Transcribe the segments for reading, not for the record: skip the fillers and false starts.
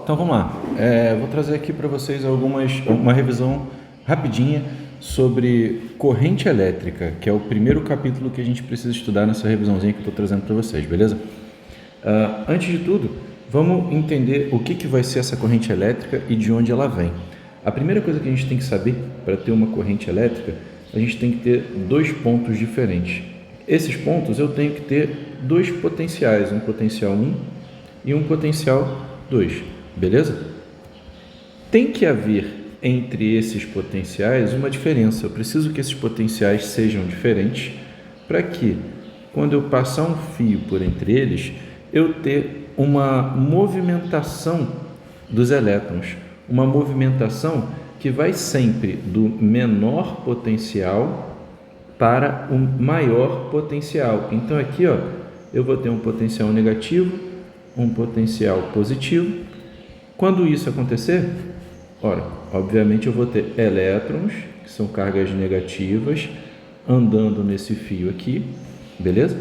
Então vamos lá. Vou trazer aqui para vocês uma revisão rapidinha sobre corrente elétrica, que é o primeiro capítulo que a gente precisa estudar nessa revisãozinha que eu estou trazendo para vocês, beleza? Antes de tudo, vamos entender o que vai ser essa corrente elétrica e de onde ela vem. A primeira coisa que a gente tem que saber para ter uma corrente elétrica, a gente tem que ter dois pontos diferentes. Esses pontos eu tenho que ter dois potenciais, um potencial 1 e um potencial 2, beleza? Tem que haver entre esses potenciais uma diferença. Eu preciso que esses potenciais sejam diferentes para que, quando eu passar um fio por entre eles, eu ter uma movimentação dos elétrons, uma movimentação que vai sempre do menor potencial para o maior potencial. Então aqui, eu vou ter um potencial negativo, um potencial positivo. Quando isso acontecer, obviamente eu vou ter elétrons, que são cargas negativas, andando nesse fio aqui, beleza?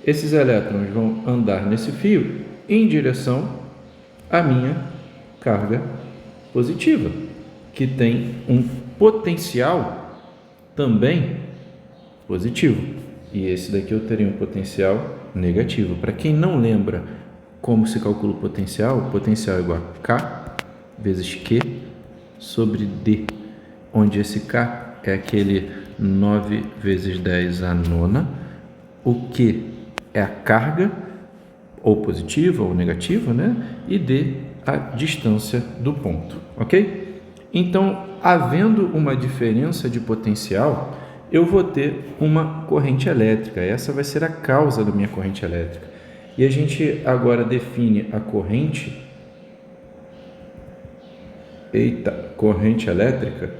Esses elétrons vão andar nesse fio em direção à minha carga positiva, que tem um potencial também positivo. E esse daqui eu teria um potencial negativo. Para quem não lembra como se calcula o potencial é igual a K vezes Q sobre D, onde esse K é aquele 9 vezes 10 a nona, o Q é a carga, ou positiva ou negativa, né? E D, a distância do ponto, ok? Então, havendo uma diferença de potencial, eu vou ter uma corrente elétrica. Essa vai ser a causa da minha corrente elétrica. E a gente agora define a corrente elétrica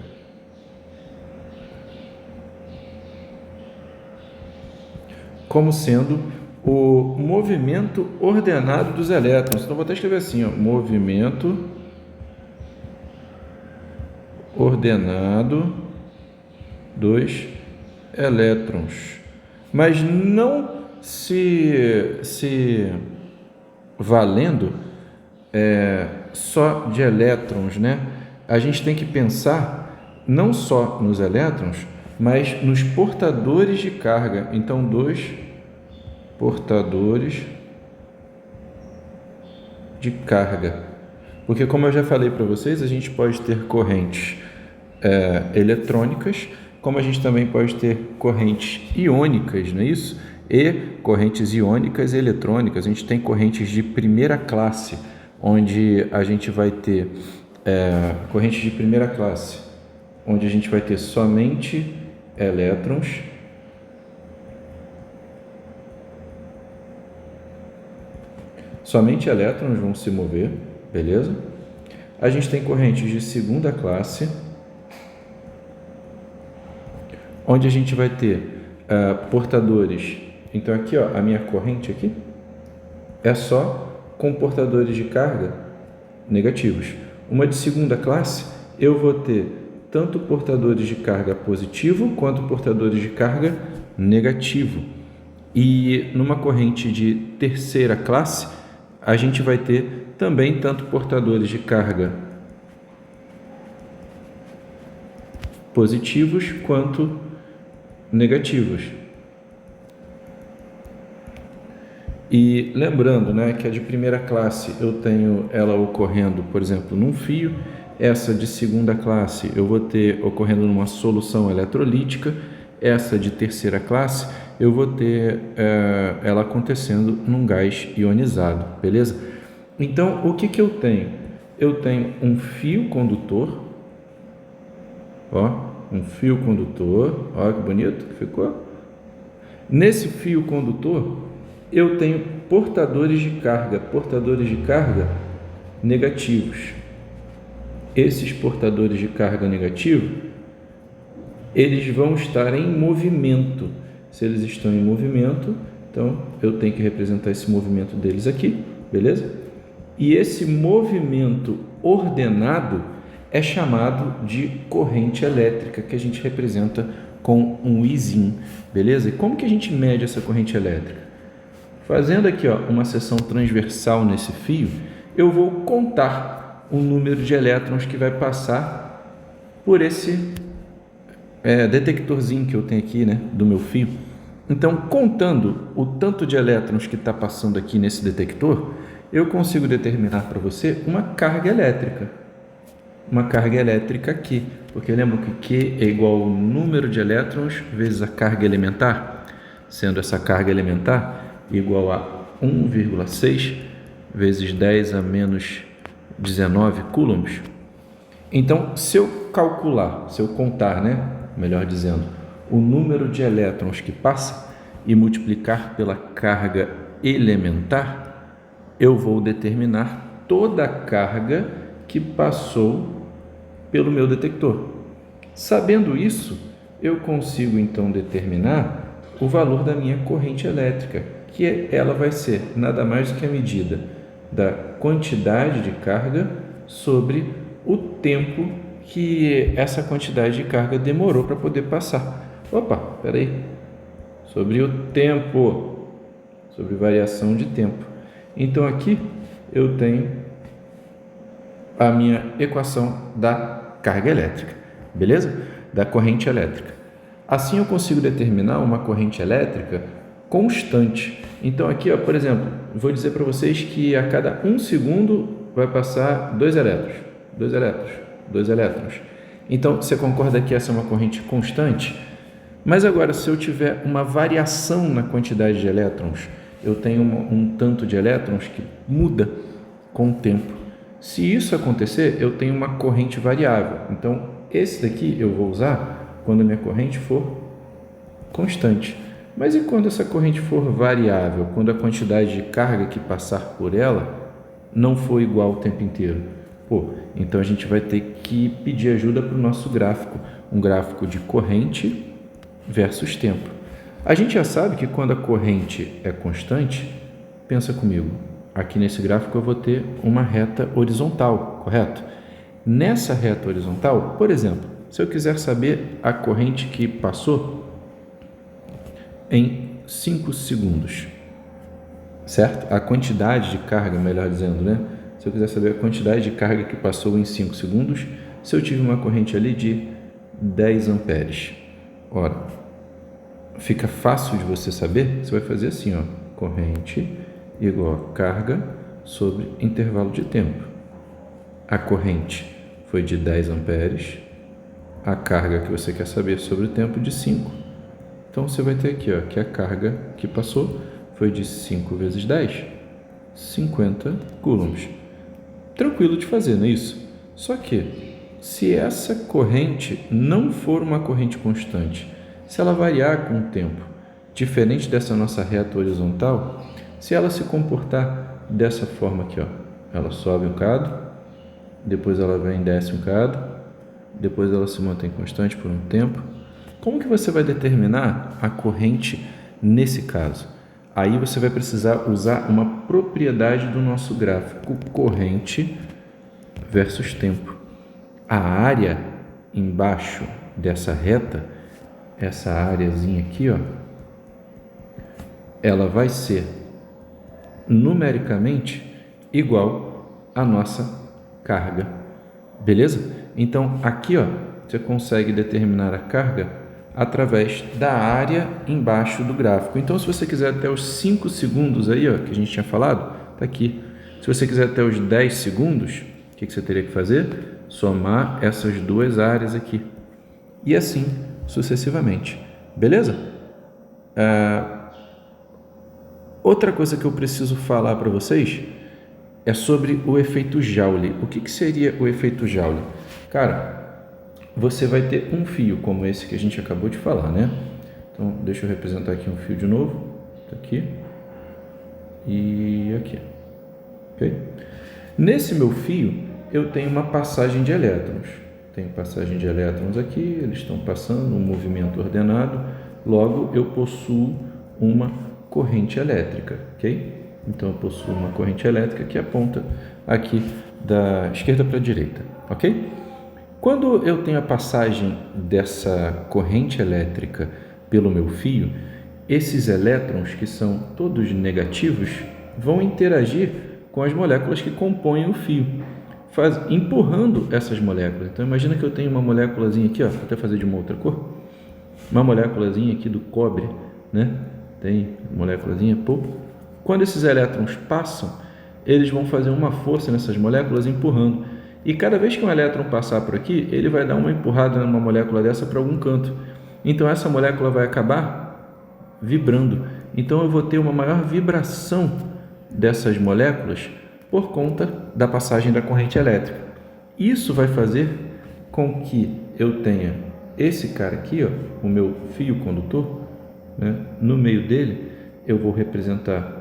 como sendo o movimento ordenado dos elétrons. Então, vou até escrever assim, movimento ordenado dos elétrons. Mas não se valendo só de elétrons, né? A gente tem que pensar não só nos elétrons, mas nos portadores de carga. Então, dois portadores de carga. Porque, como eu já falei para vocês, a gente pode ter correntes eletrônicas, como a gente também pode ter correntes iônicas, não é isso? E correntes iônicas e eletrônicas. A gente tem correntes de primeira classe, onde a gente vai ter correntes de primeira classe, onde a gente vai ter somente elétrons, vão se mover, beleza? A gente tem correntes de segunda classe, onde a gente vai ter portadores. Então aqui, a minha corrente aqui é só com portadores de carga negativos. Uma de segunda classe, eu vou ter tanto portadores de carga positivo quanto portadores de carga negativo. E numa corrente de terceira classe, a gente vai ter também tanto portadores de carga positivos quanto negativos. E lembrando, que a de primeira classe eu tenho ela ocorrendo, por exemplo, num fio. Essa de segunda classe eu vou ter ocorrendo numa solução eletrolítica. Essa de terceira classe eu vou ter ela acontecendo num gás ionizado, beleza? Então, o que eu tenho? Eu tenho um fio condutor, um fio condutor, olha que bonito que ficou. Nesse fio condutor, eu tenho portadores de carga negativos. Esses portadores de carga negativo, eles vão estar em movimento. Se eles estão em movimento, então eu tenho que representar esse movimento deles aqui, beleza? E esse movimento ordenado é chamado de corrente elétrica, que a gente representa com um Izinho, beleza? E como que a gente mede essa corrente elétrica? Fazendo aqui uma seção transversal nesse fio, eu vou contar um número de elétrons que vai passar por esse detectorzinho que eu tenho aqui, né, do meu fio. Então, contando o tanto de elétrons que está passando aqui nesse detector, eu consigo determinar para você uma carga elétrica. Uma carga elétrica aqui, porque lembra que Q é igual ao número de elétrons vezes a carga elementar, sendo essa carga elementar igual a 1,6 vezes 10 a menos 19 coulombs. Então, se eu contar, né, melhor dizendo, o número de elétrons que passa e multiplicar pela carga elementar, eu vou determinar toda a carga que passou pelo meu detector. Sabendo isso, eu consigo então determinar o valor da minha corrente elétrica, que ela vai ser nada mais do que a medida da quantidade de carga sobre o tempo que essa quantidade de carga demorou para poder passar. Peraí. Sobre o tempo, sobre variação de tempo. Então aqui eu tenho a minha equação da carga elétrica, beleza? Da corrente elétrica. Assim eu consigo determinar uma corrente elétrica constante. Então aqui, por exemplo, vou dizer para vocês que a cada 1 segundo vai passar 2 elétrons. Então, você concorda que essa é uma corrente constante? Mas agora, se eu tiver uma variação na quantidade de elétrons, eu tenho um tanto de elétrons que muda com o tempo. Se isso acontecer, eu tenho uma corrente variável. Então, esse daqui eu vou usar quando a minha corrente for constante. Mas e quando essa corrente for variável? Quando a quantidade de carga que passar por ela não for igual o tempo inteiro? Então a gente vai ter que pedir ajuda para o nosso gráfico, um gráfico de corrente versus tempo. A gente já sabe que quando a corrente é constante, pensa comigo, aqui nesse gráfico eu vou ter uma reta horizontal, correto? Nessa reta horizontal, por exemplo, se eu quiser saber a corrente que passou em 5 segundos, certo? A quantidade de carga, melhor dizendo, né? Se eu quiser saber a quantidade de carga que passou em 5 segundos, se eu tive uma corrente ali de 10 amperes. Ora, fica fácil de você saber, você vai fazer assim, ó, corrente igual a carga sobre intervalo de tempo. A corrente foi de 10 amperes, a carga que você quer saber sobre o tempo de 5. Então, você vai ter aqui, ó, que a carga que passou foi de 5 vezes 10, 50 coulombs. Tranquilo de fazer, não é isso? Só que, se essa corrente não for uma corrente constante, se ela variar com o tempo, diferente dessa nossa reta horizontal, se ela se comportar dessa forma aqui, ó, ela sobe um bocado, depois ela vem e desce um bocado, depois ela se mantém constante por um tempo, como que você vai determinar a corrente nesse caso? Aí você vai precisar usar uma propriedade do nosso gráfico, corrente versus tempo. A área embaixo dessa reta, essa areazinha aqui, ó, ela vai ser numericamente igual à nossa carga, beleza? Então, aqui, ó, você consegue determinar a carga através da área embaixo do gráfico. Então, se você quiser até os 5 segundos aí, ó, que a gente tinha falado, tá aqui. Se você quiser até os 10 segundos, o que você teria que fazer? Somar essas duas áreas aqui. E assim, sucessivamente. Beleza? Outra coisa que eu preciso falar para vocês é sobre o efeito Joule. O que seria o efeito Joule? Cara, você vai ter um fio como esse que a gente acabou de falar, né? Então, deixa eu representar aqui um fio de novo. Tá aqui e aqui. Ok? Nesse meu fio, eu tenho uma passagem de elétrons. Tem passagem de elétrons aqui, eles estão passando um movimento ordenado. Logo, eu possuo uma corrente elétrica, ok? Então, eu possuo uma corrente elétrica que aponta aqui da esquerda para a direita, ok? Quando eu tenho a passagem dessa corrente elétrica pelo meu fio, esses elétrons, que são todos negativos, vão interagir com as moléculas que compõem o fio, empurrando essas moléculas. Então imagina que eu tenho uma moléculazinha aqui, ó, vou até fazer de uma outra cor, uma moléculazinha aqui do cobre, né? Tem moléculazinha, pô. Quando esses elétrons passam, eles vão fazer uma força nessas moléculas empurrando. E cada vez que um elétron passar por aqui, ele vai dar uma empurrada numa molécula dessa para algum canto. Então essa molécula vai acabar vibrando. Então eu vou ter uma maior vibração dessas moléculas por conta da passagem da corrente elétrica. Isso vai fazer com que eu tenha esse cara aqui, ó, o meu fio condutor, né? No meio dele eu vou representar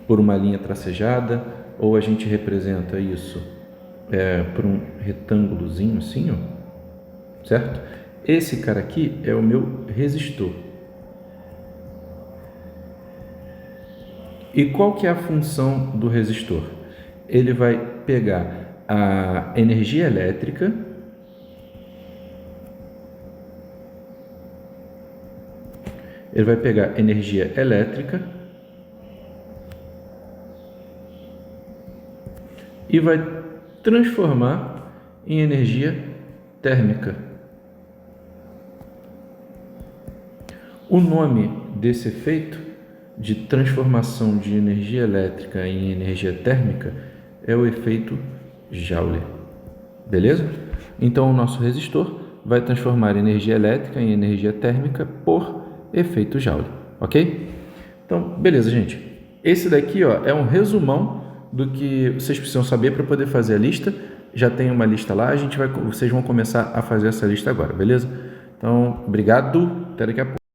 por uma linha tracejada, ou a gente representa isso por um retângulozinho assim, ó, certo? Esse cara aqui é o meu resistor. E qual que é a função do resistor? Ele vai pegar a energia elétrica e vai transformar em energia térmica. O nome desse efeito de transformação de energia elétrica em energia térmica é o efeito Joule. Beleza? Então o nosso resistor vai transformar energia elétrica em energia térmica por efeito Joule, ok? Então, beleza, gente. Esse daqui, ó, é um resumão do que vocês precisam saber para poder fazer a lista. Já tem uma lista lá, vocês vão começar a fazer essa lista agora, beleza? Então, obrigado, até daqui a pouco.